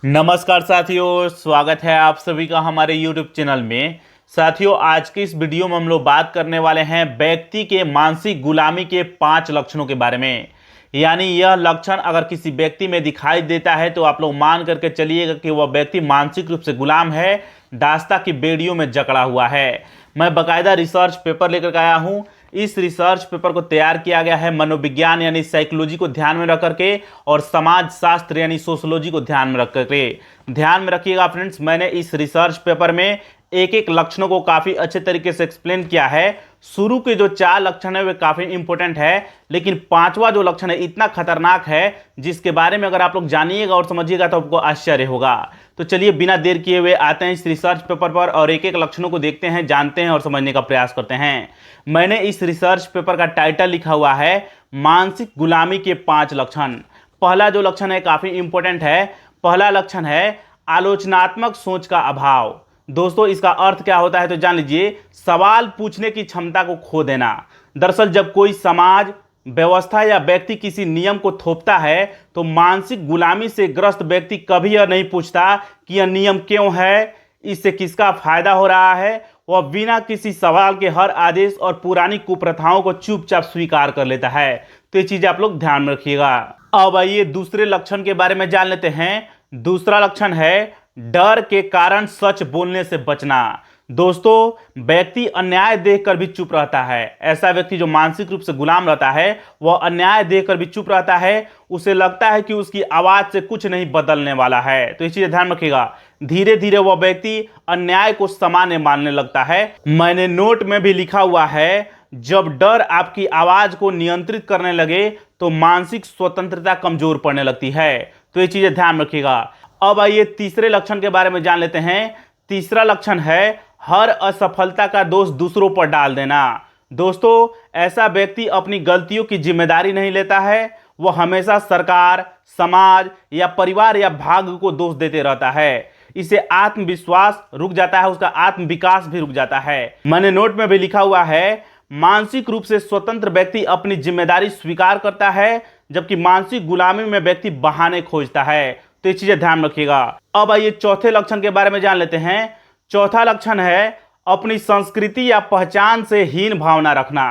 नमस्कार साथियों, स्वागत है आप सभी का हमारे YouTube चैनल में। साथियों, आज की इस वीडियो में हम लोग बात करने वाले हैं व्यक्ति के मानसिक गुलामी के 5 लक्षणों के बारे में। यानी यह लक्षण अगर किसी व्यक्ति में दिखाई देता है तो आप लोग मान करके चलिएगा कि वह व्यक्ति मानसिक रूप से गुलाम है, दास्ता की बेड़ियों में जकड़ा हुआ है। मैं बाकायदा रिसर्च पेपर लेकर आया हूं। इस रिसर्च पेपर को तैयार किया गया है मनोविज्ञान यानी साइकोलॉजी को ध्यान में रख करके और समाज शास्त्र यानी सोशोलॉजी को ध्यान में रख करके। ध्यान में रखिएगा फ्रेंड्स, मैंने इस रिसर्च पेपर में एक एक लक्षणों को काफी अच्छे तरीके से एक्सप्लेन किया है। शुरू के जो 4 लक्षण है वे काफी इंपॉर्टेंट है, लेकिन 5वां जो लक्षण है इतना खतरनाक है जिसके बारे में अगर आप लोग जानिएगा और समझिएगा तो आपको आश्चर्य होगा। तो चलिए बिना देर किए हुए आते हैं इस रिसर्च पेपर पर और एक एक लक्षणों को देखते हैं, जानते हैं और समझने का प्रयास करते हैं। मैंने इस रिसर्च पेपर का टाइटल लिखा हुआ है मानसिक गुलामी के 5 लक्षण। पहला जो लक्षण है काफी इंपॉर्टेंट है। पहला लक्षण है आलोचनात्मक सोच का अभाव। दोस्तों, इसका अर्थ क्या होता है तो जान लीजिए, सवाल पूछने की क्षमता को खो देना। दरअसल जब कोई समाज, व्यवस्था या व्यक्ति किसी नियम को थोपता है तो मानसिक गुलामी से ग्रस्त व्यक्ति कभी यह नहीं पूछता कि यह नियम क्यों है, इससे किसका फायदा हो रहा है। वह बिना किसी सवाल के हर आदेश और पुरानी कुप्रथाओं को चुपचाप स्वीकार कर लेता है। तो ये चीज आप लोग ध्यान में रखिएगा। अब आइए दूसरे लक्षण के बारे में जान लेते हैं। दूसरा लक्षण है डर के कारण सच बोलने से बचना। दोस्तों, व्यक्ति अन्याय देखकर भी चुप रहता है। ऐसा व्यक्ति जो मानसिक रूप से गुलाम रहता है वह अन्याय देखकर भी चुप रहता है। उसे लगता है कि उसकी आवाज से कुछ नहीं बदलने वाला है। तो इस चीज ध्यान रखिएगा। धीरे धीरे वह व्यक्ति अन्याय को सामान्य मानने लगता है। मैंने नोट में भी लिखा हुआ है, जब डर आपकी आवाज को नियंत्रित करने लगे तो मानसिक स्वतंत्रता कमजोर पड़ने लगती है। तो ये चीजें ध्यान रखिएगा। अब आइए तीसरे लक्षण के बारे में जान लेते हैं। तीसरा लक्षण है हर असफलता का दोष दूसरों पर डाल देना। दोस्तों, ऐसा व्यक्ति अपनी गलतियों की जिम्मेदारी नहीं लेता है। वह हमेशा सरकार, समाज या परिवार या भाग्य को दोष देते रहता है। इसे आत्मविश्वास रुक जाता है, उसका आत्मविकास भी रुक जाता है। मैंने नोट में भी लिखा हुआ है, मानसिक रूप से स्वतंत्र व्यक्ति अपनी जिम्मेदारी स्वीकार करता है, जबकि मानसिक गुलामी में व्यक्ति बहाने खोजता है। तो ये चीजें ध्यान रखिएगा। अब आइए चौथे लक्षण के बारे में जान लेते हैं। चौथा लक्षण है अपनी संस्कृति या पहचान से हीन भावना रखना।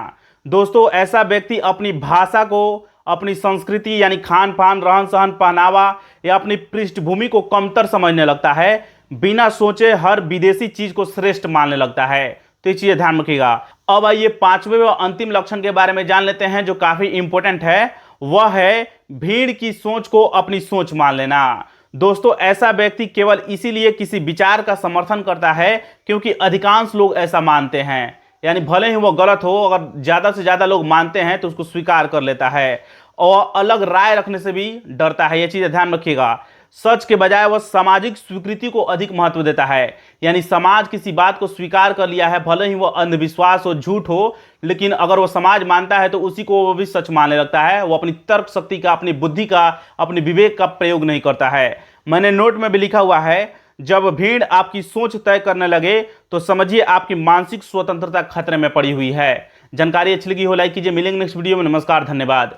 दोस्तों, ऐसा व्यक्ति अपनी भाषा को, अपनी संस्कृति यानी खान पान, रहन सहन, पहनावा या अपनी पृष्ठभूमि को कमतर समझने लगता है। बिना सोचे हर विदेशी चीज को श्रेष्ठ मानने लगता है। तो ये चीजें ध्यान रखिएगा। अब आइए 5वें व अंतिम लक्षण के बारे में जान लेते हैं जो काफी इंपॉर्टेंट है। वह है भीड़ की सोच को अपनी सोच मान लेना। दोस्तों, ऐसा व्यक्ति केवल इसीलिए किसी विचार का समर्थन करता है क्योंकि अधिकांश लोग ऐसा मानते हैं। यानी भले ही वो गलत हो, अगर ज्यादा से ज्यादा लोग मानते हैं तो उसको स्वीकार कर लेता है और अलग राय रखने से भी डरता है। ये चीजें ध्यान रखिएगा। सच के बजाय वह सामाजिक स्वीकृति को अधिक महत्व देता है। यानी समाज किसी बात को स्वीकार कर लिया है, भले ही वो अंधविश्वास हो, झूठ हो, लेकिन अगर वो समाज मानता है तो उसी को वो भी सच मानने लगता है। वो अपनी तर्क शक्ति का, अपनी बुद्धि का, अपनी विवेक का प्रयोग नहीं करता है। मैंने नोट में भी लिखा हुआ है, जब भीड़ आपकी सोच तय करने लगे तो समझिए आपकी मानसिक स्वतंत्रता खतरे में पड़ी हुई है। जानकारी अच्छी लगी हो लाइक कीजिए। मिलेंगे नेक्स्ट वीडियो में। नमस्कार, धन्यवाद।